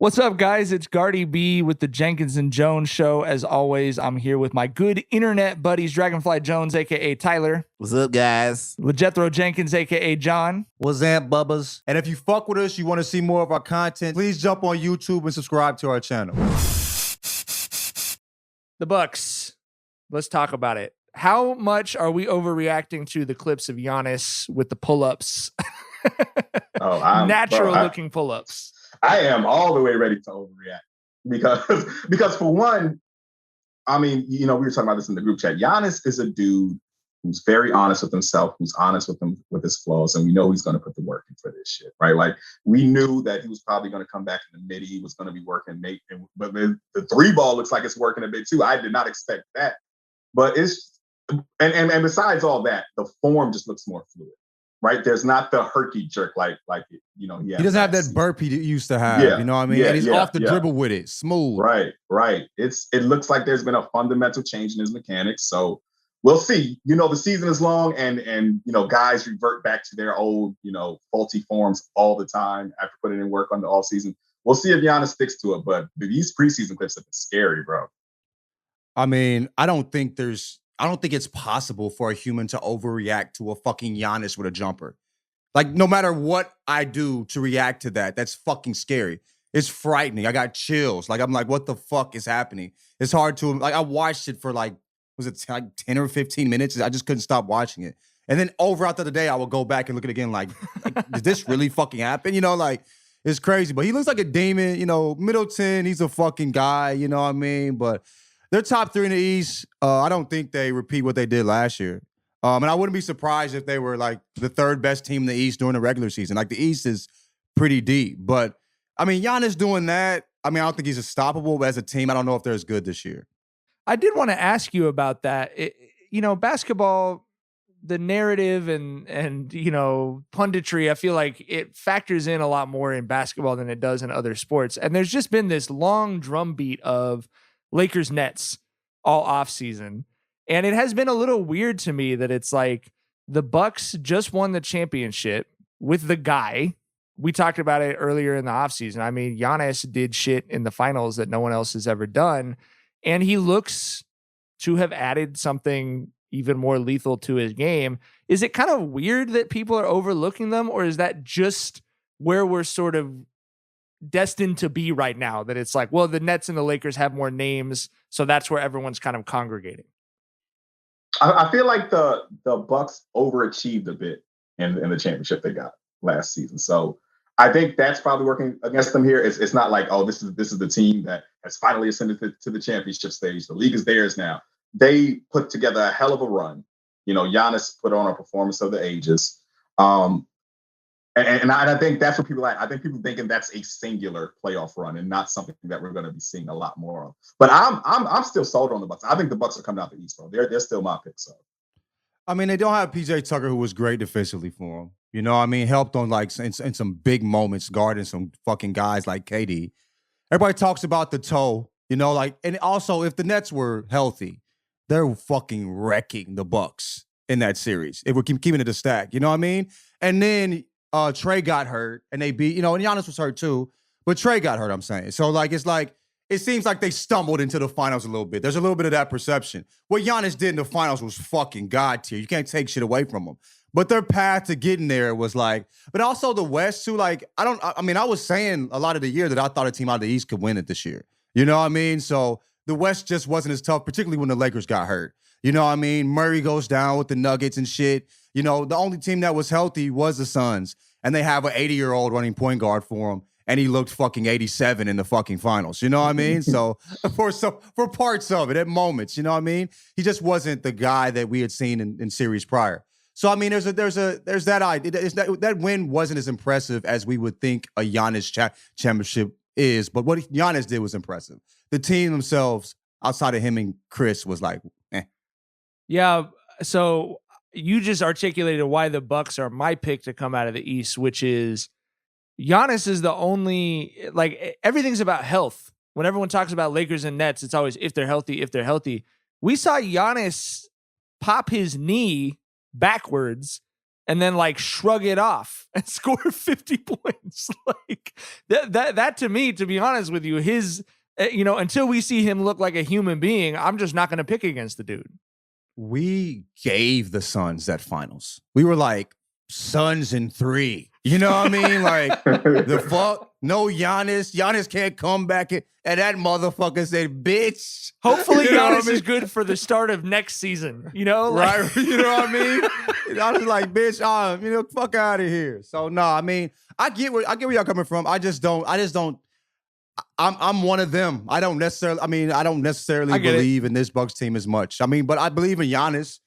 What's up, guys? It's Gardy B with the Jenkins Jonez show. As always, I'm here with my good internet buddies, Dragonfly Jones, a.k.a. Tyler. What's up, guys? With Jethro Jenkins, a.k.a. John. What's up, bubbas? And if you fuck with us, you want to see more of our content, please jump on YouTube and subscribe to our channel. The Bucks. Let's talk about it. How much are we overreacting to the clips of Giannis with the pull-ups? Natural-looking pull-ups. I am all the way ready to overreact because for one, I mean, we were talking about this in the group chat. Giannis is a dude who's very honest with himself, who's honest with his flaws, and we know he's going to put the work in for this shit, right? Like, we knew that he was probably going to come back in the mid. He was going to be working, but the three ball looks like it's working a bit too. I did not expect that, but and besides all that, the form just looks more fluid. Right, there's not the herky jerk like he doesn't have that burp he used to have. You know what I mean? And he's off the dribble with it, smooth. Right. It looks like there's been a fundamental change in his mechanics. So we'll see. The season is long, and guys revert back to their old faulty forms all the time after putting in work on the off season. We'll see if Giannis sticks to it. But these preseason clips have been scary, bro. I mean, I don't think it's possible for a human to overreact to a fucking Giannis with a jumper. Like, no matter what I do to react to that, that's fucking scary. It's frightening. I got chills. Like, I'm like, what the fuck is happening? It's hard to, like, I watched it for like 10 or 15 minutes? I just couldn't stop watching it. And then throughout the day, I would go back and look at it again like did this really fucking happen? It's crazy. But he looks like a demon. Middleton, he's a fucking guy, you know what I mean? But they're top three in the East. I don't think they repeat what they did last year. And I wouldn't be surprised if they were like the third best team in the East during the regular season. Like, the East is pretty deep. But, I mean, Giannis doing that, I mean, I don't think he's unstoppable. But as a team, I don't know if they're as good this year. I did want to ask you about that. Basketball, the narrative and punditry, I feel like it factors in a lot more in basketball than it does in other sports. And there's just been this long drumbeat of Lakers Nets all off season. And it has been a little weird to me that it's like the Bucks just won the championship with the guy. We talked about it earlier in the offseason. I mean, Giannis did shit in the finals that no one else has ever done. And he looks to have added something even more lethal to his game. Is it kind of weird that people are overlooking them, or is that just where we're sort of destined to be right now, that it's like, well, the Nets and the Lakers have more names, so that's where everyone's kind of congregating? I feel like the Bucks overachieved a bit in the championship they got last season. So I think that's probably working against them here. It's not like, oh, this is the team that has finally ascended to the championship stage. The league is theirs now. They put together a hell of a run. Giannis put on a performance of the ages. And I think that's what people like. I think people thinking that's a singular playoff run and not something that we're going to be seeing a lot more of. But I'm still sold on the Bucks. I think the Bucks are coming out the East, bro. They're still my pick. So, I mean, they don't have PJ Tucker, who was great defensively for him. You know what I mean? Helped on like in some big moments, guarding some fucking guys like KD. Everybody talks about the toe, and also if the Nets were healthy, they're fucking wrecking the Bucks in that series. If we're keeping it a stack, you know what I mean? And then Trey got hurt, and they beat, and Giannis was hurt too, but Trey got hurt, I'm saying. So, it seems like they stumbled into the finals a little bit. There's a little bit of that perception. What Giannis did in the finals was fucking God tier. You can't take shit away from him. But their path to getting there was but also the West too, I was saying a lot of the year that I thought a team out of the East could win it this year. You know what I mean? So the West just wasn't as tough, particularly when the Lakers got hurt. You know what I mean? Murray goes down with the Nuggets and shit. The only team that was healthy was the Suns, and they have an 80-year-old running point guard for him, and he looked fucking 87 in the fucking finals. You know what I mean? So for parts of it, at moments, you know what I mean? He just wasn't the guy that we had seen in series prior. So I mean, there's that idea. That win wasn't as impressive as we would think a Giannis championship is, but what Giannis did was impressive. The team themselves, outside of him and Chris, was like, eh. Yeah. So you just articulated why the Bucks are my pick to come out of the East, which is Giannis is the only, everything's about health. When everyone talks about Lakers and Nets, it's always if they're healthy. We saw Giannis pop his knee backwards and then like shrug it off and score 50 points. Like that to me, to be honest with you, his, until we see him look like a human being, I'm just not going to pick against the dude. We gave the Suns that finals. We were like, Suns in 3. You know what I mean? Like, the fuck? No Giannis. Giannis can't come back and that motherfucker said, bitch. Hopefully You know what I Giannis mean? is good for the start of next season. Like, Right? You know what I mean? I was like, bitch, fuck out of here. So no, I mean, I get where y'all coming from. I just don't. I'm one of them. I don't necessarily believe in this Bucks team as much. I mean, but I believe in Giannis.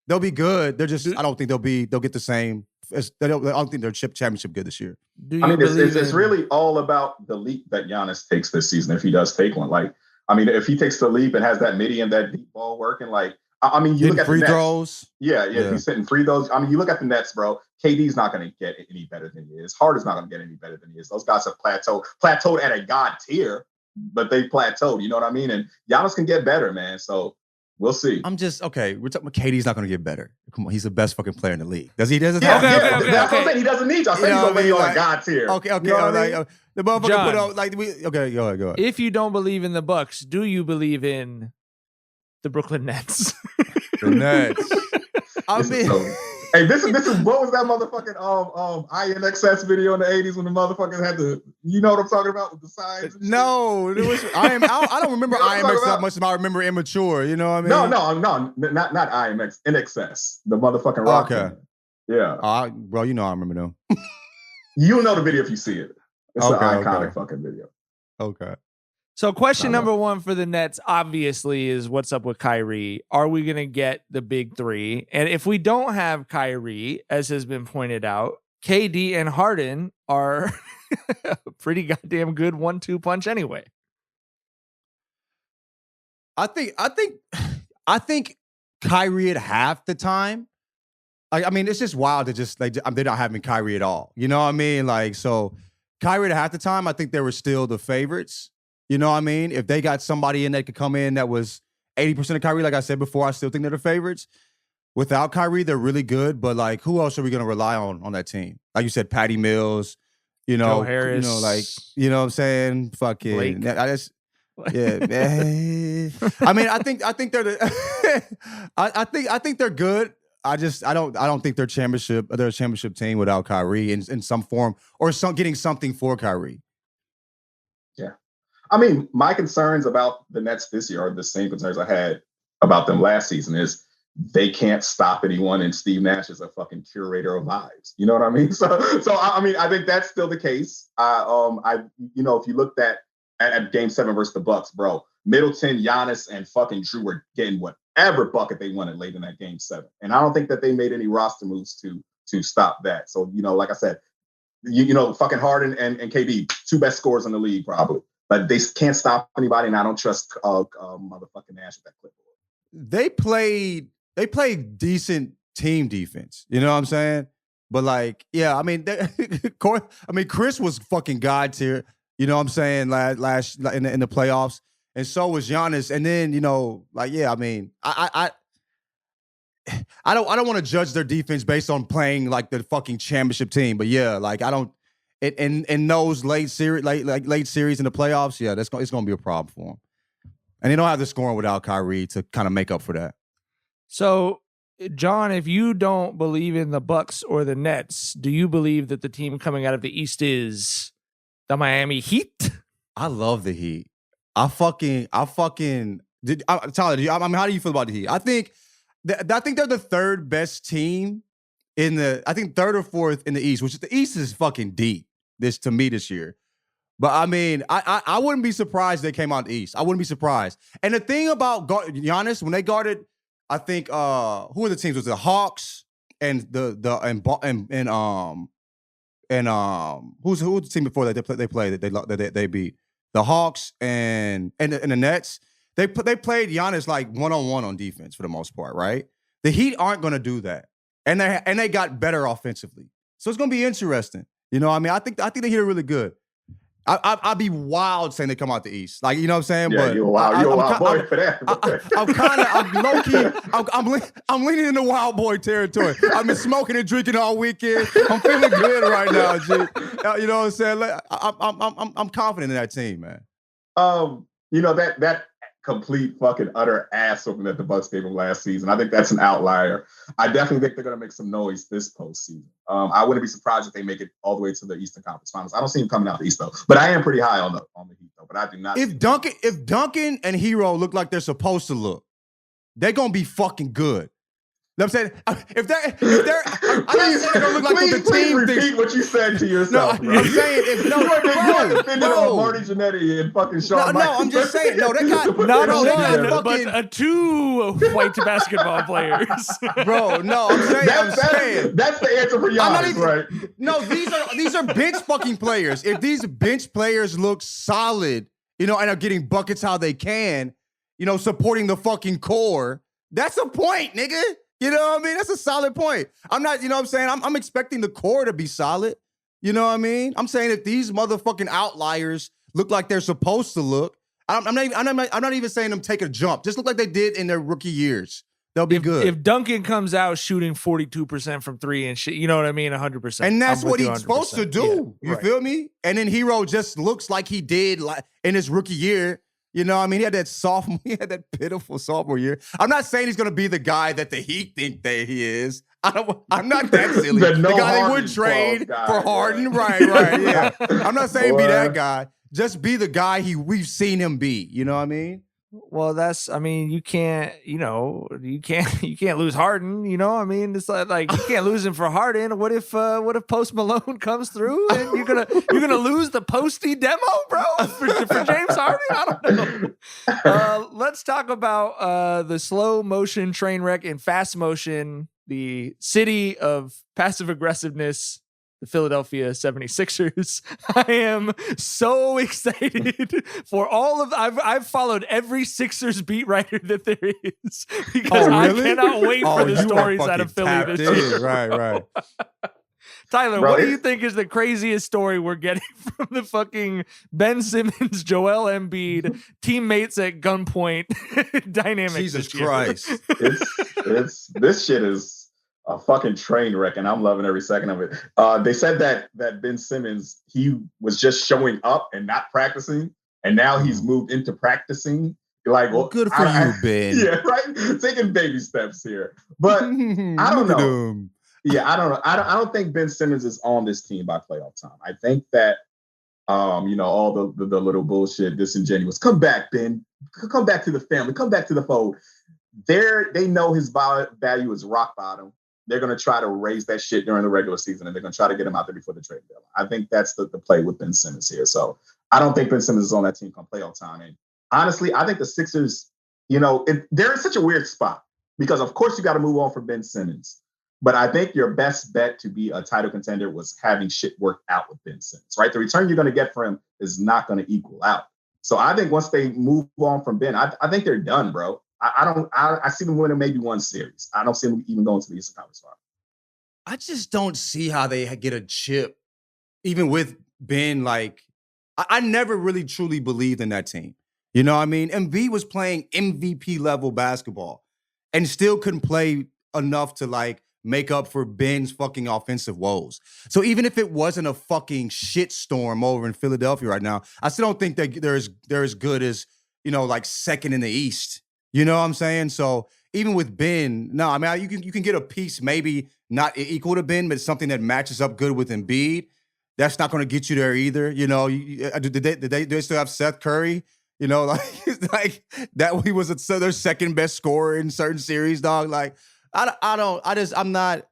They'll be good. They're just, I don't think they'll get the same. I don't think they're championship good this year. It's really all about the leap that Giannis takes this season, if he does take one. Like, I mean, if he takes the leap and has that midi and that deep ball working, like, I mean, you look at free the Nets. throws. Yeah. He's hitting free throws. I mean, you look at the Nets, bro. KD's not going to get any better than he is. Harden's not going to get any better than he is. Those guys have plateaued at a god tier, but they plateaued. You know what I mean? And Giannis can get better, man. So we'll see. I'm just okay. We're talking about KD's not going to get better. Come on, he's the best fucking player in the league. Does he? That's what I'm saying. He doesn't need you. I said he's already on a god tier. Okay. You know what I mean? The motherfucker John, put out like we. Okay, go ahead. If you don't believe in the Bucks, do you believe in the Brooklyn Nets? The Nets. Hey, this is what was that motherfucking INXS video in the 80s when the motherfuckers had the, you know what I'm talking about with the signs? No, it was I don't remember IMX that much. I remember Immature. You know what I mean? No, not IMX, NXS, the motherfucking rock. Okay. Band. Yeah. Well, you know I remember them. You'll know the video if you see it. It's an iconic fucking video. Okay. So question number 1 for the Nets, obviously, is what's up with Kyrie? Are we going to get the big 3? And if we don't have Kyrie, as has been pointed out, KD and Harden are a pretty goddamn good 1-2 punch anyway. I think Kyrie at half the time. I mean, it's just wild to just like they're not having Kyrie at all. You know what I mean? Like, so Kyrie at half the time, I think they were still the favorites. You know what I mean? If they got somebody in that could come in that was 80% of Kyrie, like I said before, I still think they're the favorites. Without Kyrie, they're really good. But like, who else are we going to rely on that team? Like you said, Patty Mills, Joe Harris, you know what I'm saying? Fucking, Blake. I just, yeah. I mean, I think they're the, I think they're good. I don't think they're a championship team without Kyrie in some form or getting something for Kyrie. Yeah. I mean, my concerns about the Nets this year are the same concerns I had about them last season. Is they can't stop anyone, and Steve Nash is a fucking curator of vibes. You know what I mean? So I mean, I think that's still the case. If you looked at Game 7 versus the Bucks, bro, Middleton, Giannis, and fucking Drew were getting whatever bucket they wanted late in that Game 7, and I don't think that they made any roster moves to stop that. So like I said, fucking Harden and KD, 2 best scorers in the league probably. But they can't stop anybody, and I don't trust motherfucking Nash with that clipboard. They played decent team defense. You know what I'm saying? But like, yeah, I mean, Chris was fucking god tier. You know what I'm saying? Last in the playoffs, and so was Giannis. And then I mean, I don't want to judge their defense based on playing like the fucking championship team. But yeah, like I don't. In those late series in the playoffs, yeah, it's going to be a problem for them. And they don't have the scoring without Kyrie to kind of make up for that. So, John, if you don't believe in the Bucks or the Nets, do you believe that the team coming out of the East is the Miami Heat? I love the Heat. Tyler, I mean, how do you feel about the Heat? I think they're the 3rd best team I think 3rd or 4th in the East, which the East is fucking deep this year. But I mean, I wouldn't be surprised if they came out the East. I wouldn't be surprised. And the thing about Giannis, when they guarded, I think who were the teams? Was it the Hawks and who's the team before that they played that they beat? The Hawks and the Nets. They played Giannis like one-on-one on defense for the most part, right? The Heat aren't going to do that. And they got better offensively. So it's going to be interesting. You know what I mean? I think the Heat are really good. I'd be wild saying they come out the East. Like, you know what I'm saying? Yeah, but you're a wild boy for that. I'm leaning into wild boy territory. I've been smoking and drinking all weekend. I'm feeling good right now, G. You know what I'm saying? Like, I'm confident in that team, man. That complete fucking utter ass whooping that the Bucks gave them last season. I think that's an outlier. I definitely think they're going to make some noise this postseason. I wouldn't be surprised if they make it all the way to the Eastern Conference Finals. I don't see them coming out the East though, but I am pretty high on the Heat though. But I do not. If Duncan and Hero look like they're supposed to look, they're gonna be fucking good. You know what I'm saying? If they're I'm not saying they're gonna look like what the team repeat thinks. what you said to yourself. No, I'm saying if you are defending on Marty Jannetty and fucking Shawn Michaels. No, I'm just saying. No, they got but two white basketball players. Bro, no, I'm saying that's the answer for Giannis, right? No, these are bench fucking players. If these bench players look solid, and are getting buckets how they can, supporting the fucking core, that's a point, nigga. You know what I mean? That's a solid point. I'm not, what I'm saying? I'm expecting the core to be solid. You know what I mean? I'm saying if these motherfucking outliers look like they're supposed to look, I'm not even saying them take a jump. Just look like they did in their rookie years. They'll be good. If Duncan comes out shooting 42% from three and shit, you know what I mean? 100%. And that's what he's supposed to do. Yeah, you feel me? And then Hero just looks like he did in his rookie year. You know what I mean? He had that pitiful sophomore year. I'm not saying he's going to be the guy that the Heat think that he is. I'm not that silly. The guy they would trade for Harden. Right, yeah. I'm not saying be that guy. Just be the guy we've seen him be. You know what I mean? Well, you can't lose Harden, it's like you can't lose him for Harden. What if Post Malone comes through and you're gonna lose the Posty demo, bro, for James Harden? I don't know. Let's talk about the slow motion train wreck and fast motion, the city of passive aggressiveness, the Philadelphia 76ers. I am so excited for all of I've followed every Sixers beat writer that there is because I cannot wait for the stories out of Philly this year. Right. Tyler, what do you think is the craziest story we're getting from the fucking Ben Simmons, Joel Embiid, teammates at gunpoint dynamic? Jesus Christ. This shit is a fucking train wreck, and I'm loving every second of it. They said that Ben Simmons, he was just showing up and not practicing, and now he's moved into practicing. Like, well, good for you, Ben. Yeah, right. Taking baby steps here, but I don't know. Yeah, I don't know. I don't think Ben Simmons is on this team by playoff time. I think that, all the little bullshit, disingenuous. Come back, Ben. Come back to the family. Come back to the fold. They know his value is rock bottom. They're going to try to raise that shit during the regular season, and they're going to try to get him out there before the trade deadline. I think that's the play with Ben Simmons here. So I don't think Ben Simmons is on that team come playoff time. And honestly, I think the Sixers, they're in such a weird spot because, of course, you got to move on from Ben Simmons. But I think your best bet to be a title contender was having shit work out with Ben Simmons, right? The return you're going to get for him is not going to equal out. So I think once they move on from Ben, I think they're done, bro. I see them winning maybe one series. I don't see them even going to the Eastern Conference Finals. I just don't see how they get a chip, even with Ben. Like, I never really truly believed in that team. You know what I mean? Embiid was playing MVP level basketball and still couldn't play enough to make up for Ben's fucking offensive woes. So even if it wasn't a fucking shitstorm over in Philadelphia right now, I still don't think that they're as good as, second in the East. You know what I'm saying? So even with Ben, no, I mean, you can get a piece maybe not equal to Ben, but it's something that matches up good with Embiid. That's not going to get you there either. Do they still have Seth Curry? Like that he was their second best scorer in certain series, dog. Like I'm not.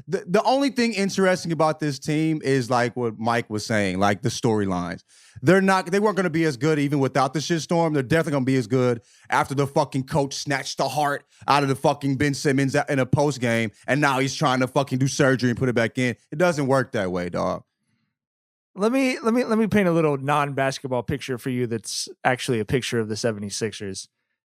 The only thing interesting about this team is like what Mike was saying, like the storylines. They weren't going to be as good even without the shitstorm. They're definitely going to be as good after the fucking coach snatched the heart out of the fucking Ben Simmons in a post game, and now he's trying to fucking do surgery and put it back in. It doesn't work that way, dog. Let me paint a little non-basketball picture for you that's actually a picture of the 76ers.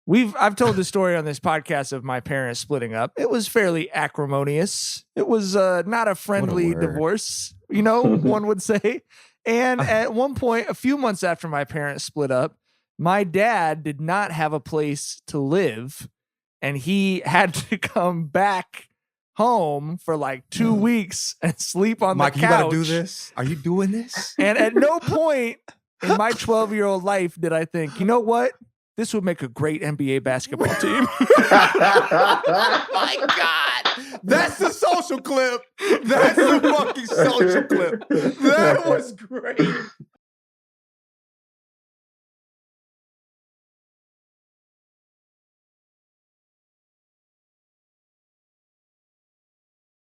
I've told the story on this podcast of my parents splitting up. It was fairly acrimonious. It was not a friendly divorce, one would say. And at one point, a few months after my parents split up, my dad did not have a place to live, and he had to come back home for like 2 weeks and sleep on Mike, the couch. you gotta do this. Are you doing this? And at no point in my 12-year-old life did I think, you know what? This would make a great NBA basketball team. Oh my God. That's the social clip. That's the fucking social clip. That was great.